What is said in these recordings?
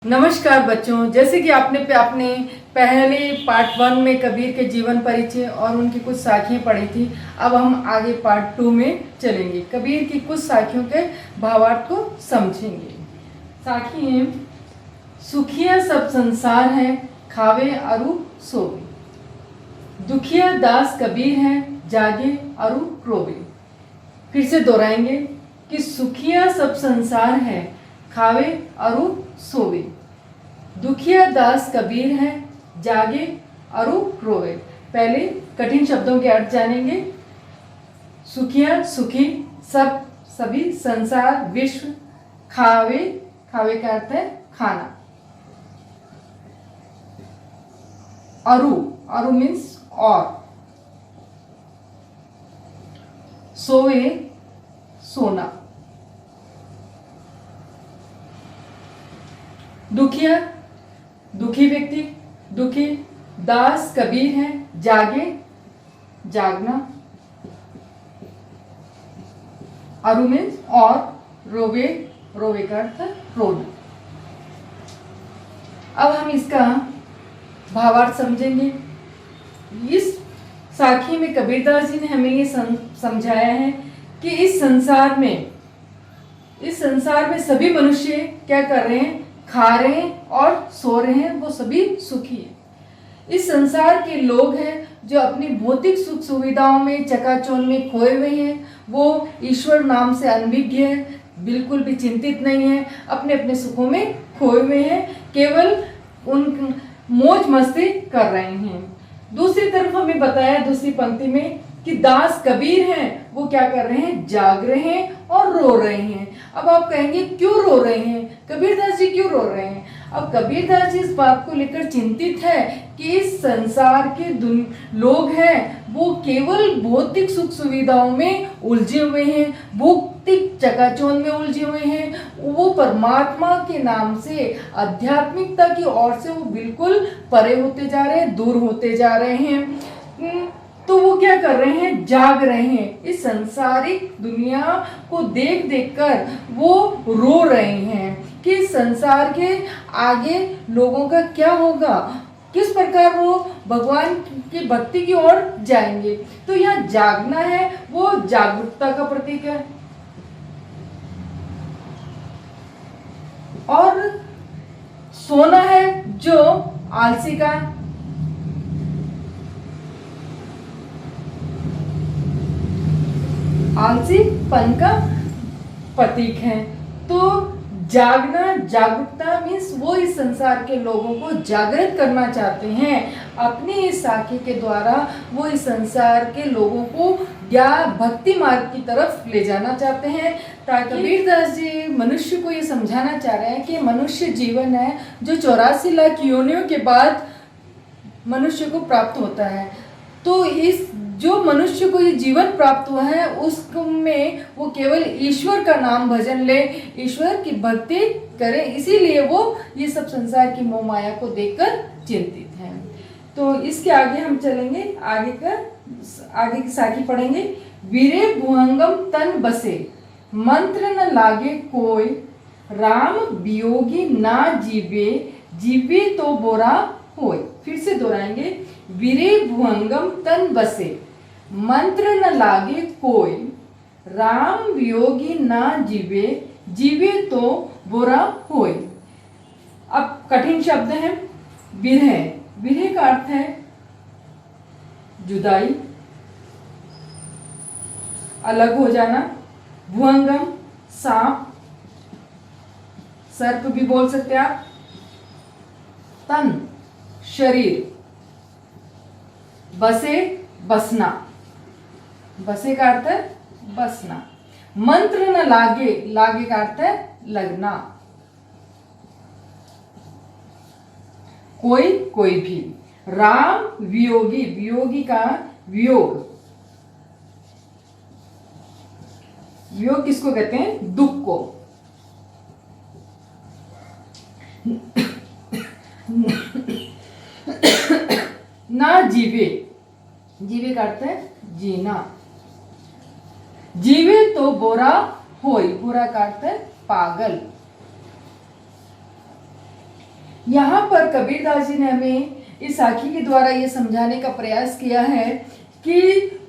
नमस्कार बच्चों, जैसे कि आपने अपने पहले पार्ट 1 में कबीर के जीवन परिचय और उनकी कुछ साखियाँ पढ़ी थी। अब हम आगे पार्ट 2 में चलेंगे, कबीर की कुछ साखियों के भावार्थ को समझेंगे। साखी है, सुखिया सब संसार है, खावे अरु सोवे। दुखिया दास कबीर है, जागे अरु रोवे। फिर से दोहराएंगे कि सुखिया सब संसार है, खावे अरु सोवे। दुखिया दास कबीर है, जागे अरु रोवे। पहले कठिन शब्दों के अर्थ जानेंगे। सुखिया सुखी, सब सभी, संसार विश्व, खावे खावे का अर्थ है खाना, अरु अरु मीन्स और, सोवे सोना। दुखिया दुखी व्यक्ति, दुखी, दास कबीर है, जागे जागना, अरु मीन्स और, रोवे रोवे का अर्थ रोना। अब हम इसका भावार्थ समझेंगे। इस साखी में कबीरदास जी ने हमें ये समझाया है कि इस संसार में सभी मनुष्य क्या कर रहे हैं, खा रहे हैं और सो रहे हैं, वो सभी सुखी हैं। इस संसार के लोग हैं जो अपनी भौतिक सुख सुविधाओं में चकाचौंध में खोए हुए हैं, वो ईश्वर नाम से अनभिज्ञ है, बिल्कुल भी चिंतित नहीं है, अपने अपने सुखों में खोए हुए हैं, केवल उन मौज मस्ती कर रहे हैं। दूसरी तरफ हमें बताया दूसरी पंक्ति में कि दास कबीर हैं, वो क्या कर रहे हैं, जाग रहे हैं और रो रहे हैं। अब आप कहेंगे क्यों रो रहे हैं, कबीरदास जी क्यों रो रहे हैं? अब कबीरदास जी इस बात को लेकर चिंतित है कि इस संसार के लोग हैं वो केवल भौतिक सुख सुविधाओं में उलझे हुए हैं, भौतिक चकाचौंध में उलझे हुए हैं, वो परमात्मा के नाम से आध्यात्मिकता की ओर से वो बिल्कुल परे होते जा रहे हैं, दूर होते जा रहे हैं। तो वो क्या कर रहे हैं, जाग रहे हैं। इस संसारिक दुनिया को देख देख कर वो रो रहे हैं कि संसार के आगे लोगों का क्या होगा, किस प्रकार वो भगवान की भक्ति की ओर जाएंगे। तो यहाँ जागना है, वो जागरूकता का प्रतीक है। और सोना है जो आलसी का, आलसीपन का प्रतीक है। तो जागना, जागरूकता मीन्स वो इस संसार के लोगों को जागृत करना चाहते हैं। अपनी इस साखी के द्वारा वो इस संसार के लोगों को भक्ति मार्ग की तरफ ले जाना चाहते हैं, ताकि कबीरदास जी मनुष्य को ये समझाना चाह रहे हैं कि मनुष्य जीवन है जो 84 लाख योनियों के बाद मनुष्य को प्राप्त होता है। तो इस जो मनुष्य को ये जीवन प्राप्त हुआ है उसमें वो केवल ईश्वर का नाम भजन ले, ईश्वर की भक्ति करे, इसीलिए वो ये सब संसार की मोह माया को देखकर चिंतित हैं। तो इसके आगे हम चलेंगे, आगे की साखी पढ़ेंगे। वीरे भुअंगम तन बसे, मंत्र न लागे कोई, राम वियोगी ना जीवे, जीवे तो बोरा होय। फिर से दोहराएंगे। वीरे भुअंगम तन बसे, मंत्र न लागे कोई, राम वियोगी ना जीवे, जीवे तो बुरा होय। अब कठिन शब्द है विरह। विरह का अर्थ है जुदाई, अलग हो जाना। भुअंगम सांप, सर्प भी बोल सकते आप। तन शरीर, बसे बसना, बसे का अर्थ है बसना। मंत्र न लागे, लागे का अर्थ है लगना। कोई कोई भी। राम वियोगी, वियोगी का वियोग, वियोग किसको कहते हैं, दुख को। ना जीवे, जीवे का अर्थ है जीना। जीवे तो बोरा होई, बुरा का अर्थ है पागल। यहाँ पर कबीरदास जी ने हमें इस साखी के द्वारा ये समझाने का प्रयास किया है कि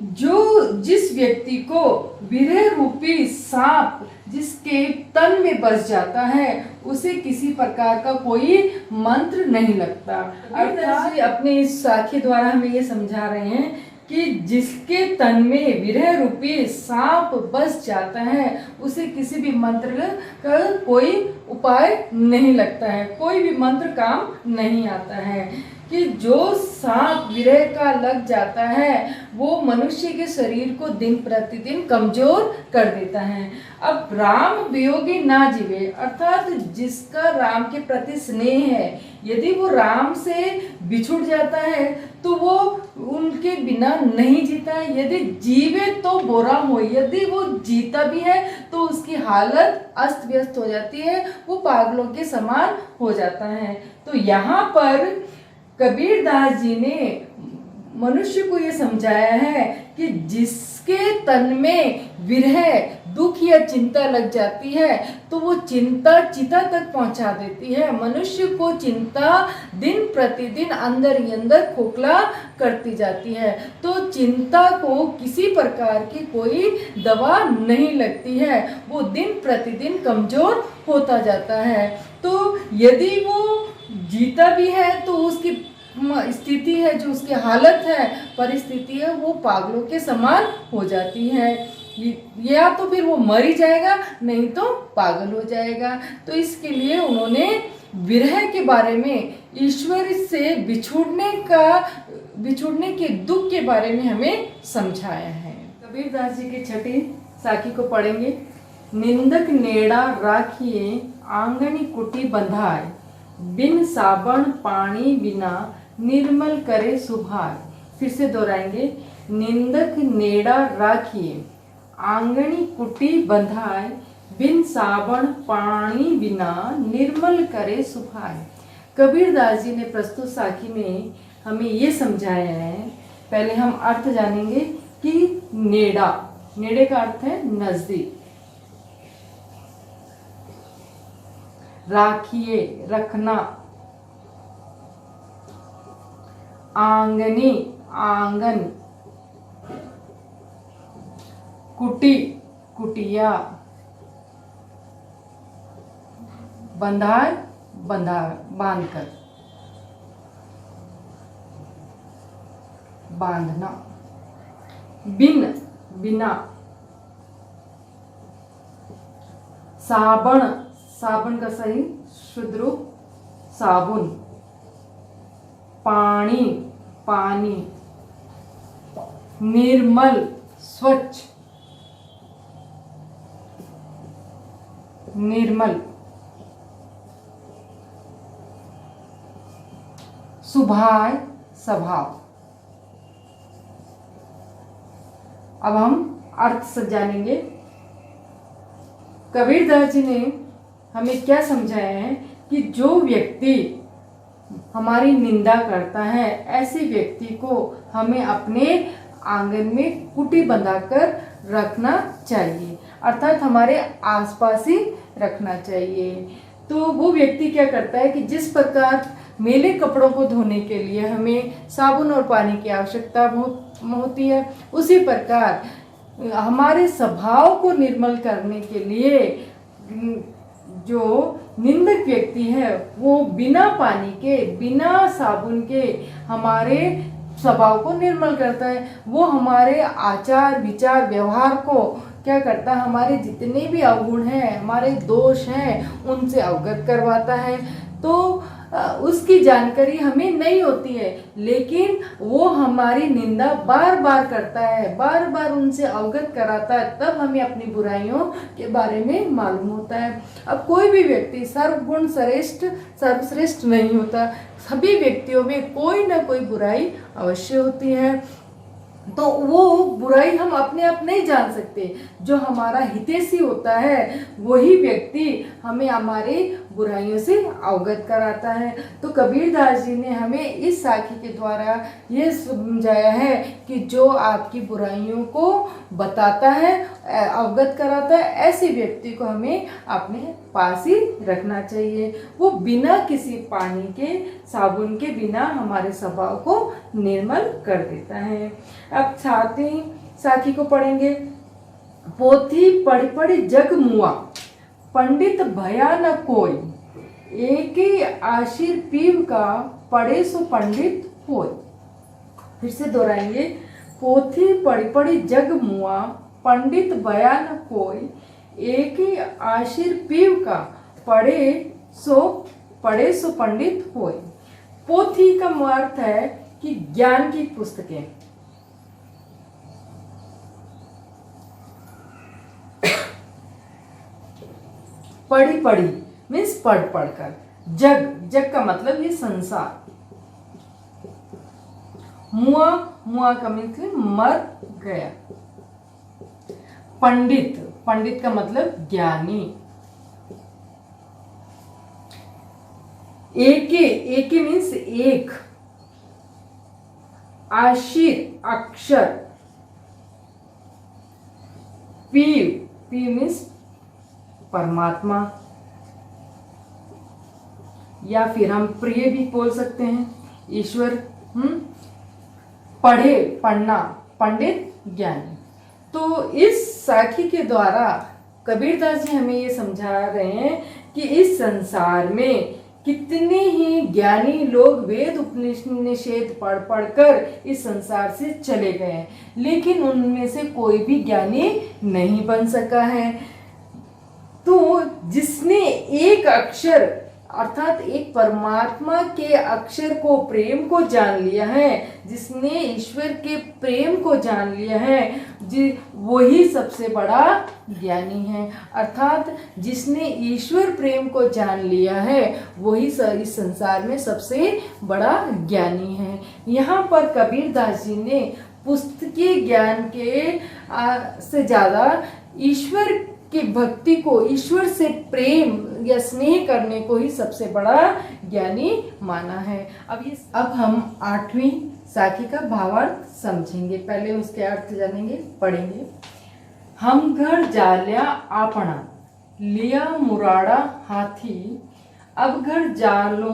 जिस व्यक्ति को विरह रूपी सांप जिसके तन में बस जाता है उसे किसी प्रकार का कोई मंत्र नहीं लगता। अर्थात अपने इस साखी द्वारा हमें ये समझा रहे हैं कि जिसके तन में विरह रूपी सांप बस जाता है उसे किसी भी मंत्र का कोई उपाय नहीं लगता है, कोई भी मंत्र काम नहीं आता है। कि जो सांप विरह का लग जाता है वो मनुष्य के शरीर को दिन प्रतिदिन कमजोर कर देता है। अब राम वियोगी ना जीवे, अर्थात जिसका राम के प्रति स्नेह है यदि वो राम से बिछुड़ जाता है तो वो उनके बिना नहीं जीता है। यदि जीवे तो बुरा हो, यदि वो जीता भी है तो उसकी हालत अस्त व्यस्त हो जाती है, वो पागलों के समान हो जाता है। तो यहाँ पर कबीरदास जी ने मनुष्य को ये समझाया है कि जिसके तन में विरह दुख या चिंता लग जाती है तो वो चिंता चिता तक पहुंचा देती है। मनुष्य को चिंता दिन प्रतिदिन अंदर ही अंदर खोखला करती जाती है। तो चिंता को किसी प्रकार की कोई दवा नहीं लगती है, वो दिन प्रतिदिन कमजोर होता जाता है। तो यदि वो जीता भी है तो उसकी स्थिति है, जो उसकी हालत है, परिस्थिति है, वो पागलों के समान हो जाती है। या तो फिर वो मर ही जाएगा नहीं तो पागल हो जाएगा। तो इसके लिए उन्होंने विरह के बारे में, ईश्वर से बिछुड़ने के दुख के बारे में हमें समझाया है। कबीरदास जी की छठी साखी को पढ़ेंगे। निंदक नेड़ा राखिए आंगनी कुटी बंधाए, बिन साबण पानी बिना निर्मल करे सुभार। फिर से दोहराएंगे। निंदक नेड़ा राखिए आंगनी कुटी बंधाए, बिन साबण पानी बिना निर्मल करे सुभार। कबीरदास जी ने प्रस्तुत साखी में हमें ये समझाया है। पहले हम अर्थ जानेंगे कि नेड़ा, नेड़े का अर्थ है नजदीक, राखिए रखना, आंगनी आंगन, कुटी कुटिया, बंधाए बांधकर, बांधना, बिन बिना, साबण, साबुन का सही शुद्ध रूप साबुन, पानी पानी, निर्मल स्वच्छ, निर्मल, सुभाय स्वभाव। अब हम अर्थ से जानेंगे। कबीरदास जी ने हमें क्या समझाया है कि जो व्यक्ति हमारी निंदा करता है ऐसे व्यक्ति को हमें अपने आंगन में कुटी बंधाकर रखना चाहिए, अर्थात हमारे आसपास ही रखना चाहिए। तो वो व्यक्ति क्या करता है कि जिस प्रकार मैले कपड़ों को धोने के लिए हमें साबुन और पानी की आवश्यकता होती है, उसी प्रकार हमारे स्वभाव को निर्मल करने के लिए जो निंदक व्यक्ति है वो बिना पानी के, बिना साबुन के हमारे स्वभाव को निर्मल करता है। वो हमारे आचार विचार व्यवहार को क्या करता है, हमारे जितने भी अवगुण हैं, हमारे दोष हैं, उनसे अवगत करवाता है। तो उसकी जानकारी हमें नहीं होती है, लेकिन वो हमारी निंदा बार बार करता है, बार बार उनसे अवगत कराता है, तब हमें अपनी बुराइयों के बारे में मालूम होता है। अब कोई भी व्यक्ति सर्वगुण सर्वश्रेष्ठ नहीं होता, सभी व्यक्तियों में कोई ना कोई बुराई अवश्य होती है। तो वो बुराई हम अपने आप नहीं जान सकते। जो हमारा हितैषी होता है वही व्यक्ति हमें हमारी बुराइयों से अवगत कराता है। तो कबीरदास जी ने हमें इस साखी के द्वारा ये समझाया है कि जो आपकी बुराइयों को बताता है, अवगत कराता है, ऐसे व्यक्ति को हमें अपने पास ही रखना चाहिए। वो बिना किसी पानी के, साबुन के बिना हमारे स्वभाव को निर्मल कर देता है। अब साथ ही साखी को पढ़ेंगे। पोथी पढ़ी पढ़ी जग मुआ, पंडित भया न कोई, एक ही आशीर पीव का, पढ़े सो पंडित होय। फिर से दोहराएंगे। पोथी पढ़ी पढ़ी जग मुआ, पंडित भया न कोई, एक ही आशीर पीव का, पढ़े सो पंडित होय। पोथी का अर्थ है कि ज्ञान की पुस्तकें। पढ़ी पढ़ी मीन्स पढ़ पढ़कर। जग का मतलब ये संसार। मुआ का मतलब मर गया। पंडित का मतलब ज्ञानी। एके मीन्स एक। आशीर अक्षर। पी मीन्स परमात्मा, या फिर हम प्रिय भी बोल सकते हैं, ईश्वर। पढ़ना, पंडित ज्ञानी। तो इस साखी के द्वारा कबीरदास जी हमें ये समझा रहे हैं कि इस संसार में कितने ही ज्ञानी लोग वेद उपनिषद पढ़ पढ़कर इस संसार से चले गए हैं, लेकिन उनमें से कोई भी ज्ञानी नहीं बन सका है। तो जिसने एक अक्षर अर्थात एक परमात्मा के अक्षर को, प्रेम को जान लिया है, जिसने ईश्वर के प्रेम को जान लिया है, वही सबसे बड़ा ज्ञानी है। अर्थात जिसने ईश्वर प्रेम को जान लिया है वही इस संसार में सबसे बड़ा ज्ञानी है। यहाँ पर कबीरदास जी ने पुस्तकीय ज्ञान के से ज़्यादा ईश्वर की भक्ति को, ईश्वर से प्रेम या स्नेह करने को ही सबसे बड़ा ज्ञानी माना है। अब हम 8वीं साखी का भावार्थ समझेंगे। पहले उसके अर्थ जानेंगे, पढ़ेंगे। हम घर जाल्या आपना, लिया मुराड़ा हाथी, अब घर जालो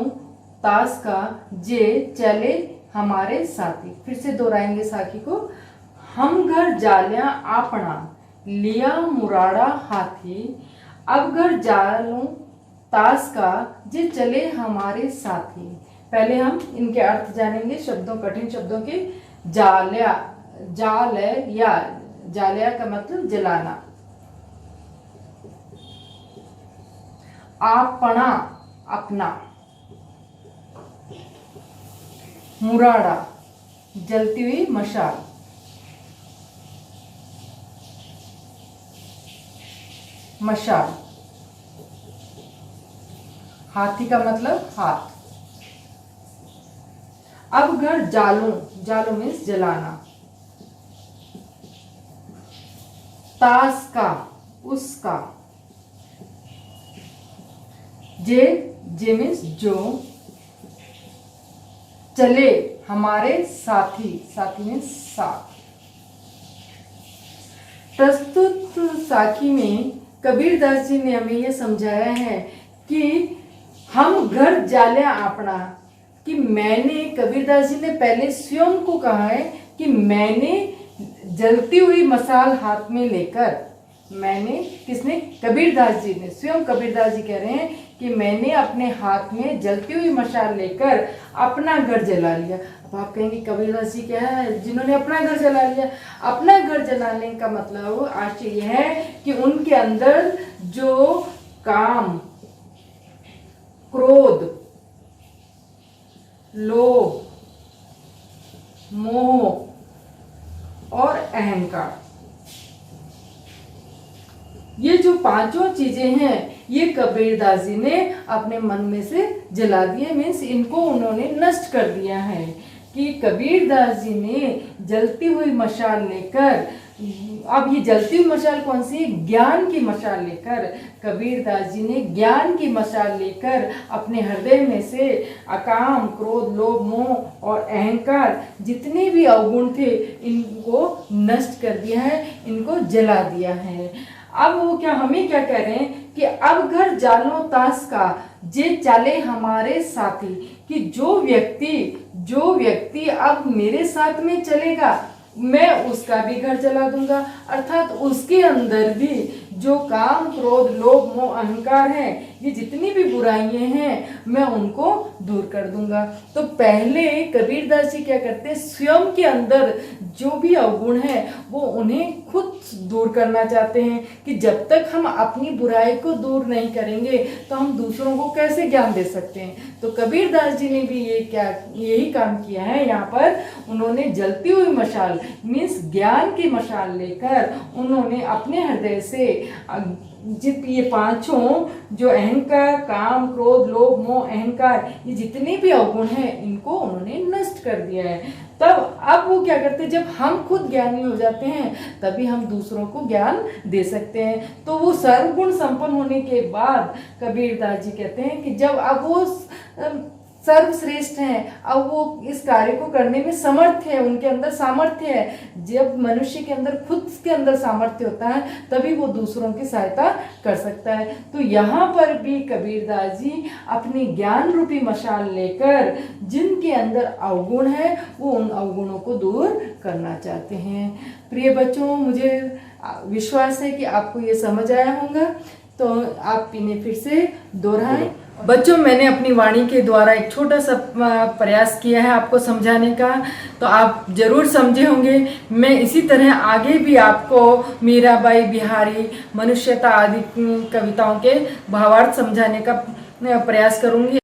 तास का, जे चले हमारे साथी। फिर से दोहराएंगे साखी को। हम घर जाल्या आपना, लिया मुराड़ा हाथी, अब घर जालूं तास का, जे चले हमारे साथी। पहले हम इनके अर्थ जानेंगे, शब्दों, कठिन शब्दों के। जाल्या का मतलब जलाना। आपना, अपना। मुराड़ा, जलती हुई मशाल। मशाल। हाथी का मतलब हाथ। अब घर जालो मीन्स जलाना। तास का, उसका। जे मीन्स जो। चले हमारे साथी मीन्स साथ। प्रस्तुत साखी में कबीरदास जी ने हमें यह समझाया है कि हम घर जाल्या आपना, कि मैंने, कबीरदास जी ने पहले स्वयं को कहा है कि मैंने जलती हुई मशाल हाथ में लेकर, मैंने, किसने? कबीरदास जी ने, स्वयं कबीरदास जी कह रहे हैं कि मैंने अपने हाथ में जलती हुई मशाल लेकर अपना घर जला लिया। अब आप कहेंगे कबीरदास जी क्या है जिन्होंने अपना घर जला लिया? अपना घर जलाने का मतलब आशय यह है कि उनके अंदर जो काम, क्रोध, लोभ, मोह और अहंकार, ये जो पांचों चीजें हैं, ये कबीरदास जी ने अपने मन में से जला दिए, मीन्स इनको उन्होंने नष्ट कर दिया है। कि कबीरदास जी ने जलती हुई मशाल लेकर अब ये जलती हुई मशाल कौन सी है? ज्ञान की मशाल लेकर कबीरदास जी ने ज्ञान की मशाल लेकर अपने हृदय में से अकाम, क्रोध, लोभ, मोह और अहंकार जितने भी अवगुण थे इनको नष्ट कर दिया है, इनको जला दिया है। अब वो क्या हमें क्या कह रहे हैं कि अब घर जालो तास का जे चले हमारे साथी, कि जो व्यक्ति अब मेरे साथ में चलेगा मैं उसका भी घर जला दूंगा, अर्थात उसके अंदर भी जो काम, क्रोध, लोभ, मोह, अहंकार है, ये जितनी भी बुराइयां हैं मैं उनको दूर कर दूंगा। तो पहले कबीरदास जी क्या करते हैं, स्वयं के अंदर जो भी अवगुण है वो उन्हें खुद दूर करना चाहते हैं कि जब तक हम अपनी बुराई को दूर नहीं करेंगे तो हम दूसरों को कैसे ज्ञान दे सकते हैं। तो कबीरदास जी ने भी यही काम किया है। यहाँ पर उन्होंने जलती हुई मशाल मीन्स ज्ञान की मशाल लेकर उन्होंने अपने हृदय से ये पांचों जो अहंकार, काम, क्रोध, लोभ, मोह, अहंकार, ये जितने भी अवगुण हैं इनको उन्होंने नष्ट कर दिया है। तब अब वो क्या करते हैं, जब हम खुद ज्ञानी हो जाते हैं तभी हम दूसरों को ज्ञान दे सकते हैं। तो वो सर्वगुण संपन्न होने के बाद कबीरदास जी कहते हैं कि जब अब वो सर्वश्रेष्ठ हैं, अब वो इस कार्य को करने में समर्थ है, उनके अंदर सामर्थ्य है। जब मनुष्य के अंदर खुद के अंदर सामर्थ्य होता है तभी वो दूसरों की सहायता कर सकता है। तो यहाँ पर भी कबीरदास जी अपनी ज्ञान रूपी मशाल लेकर जिनके अंदर अवगुण है वो उन अवगुणों को दूर करना चाहते हैं। प्रिय बच्चों, मुझे विश्वास है कि आपको ये समझ आया होगा, तो आप इन्हें फिर से दोहराएं। बच्चों, मैंने अपनी वाणी के द्वारा एक छोटा सा प्रयास किया है आपको समझाने का, तो आप जरूर समझे होंगे। मैं इसी तरह आगे भी आपको मीराबाई, बिहारी, मनुष्यता आदि कविताओं के भावार्थ समझाने का प्रयास करूंगी।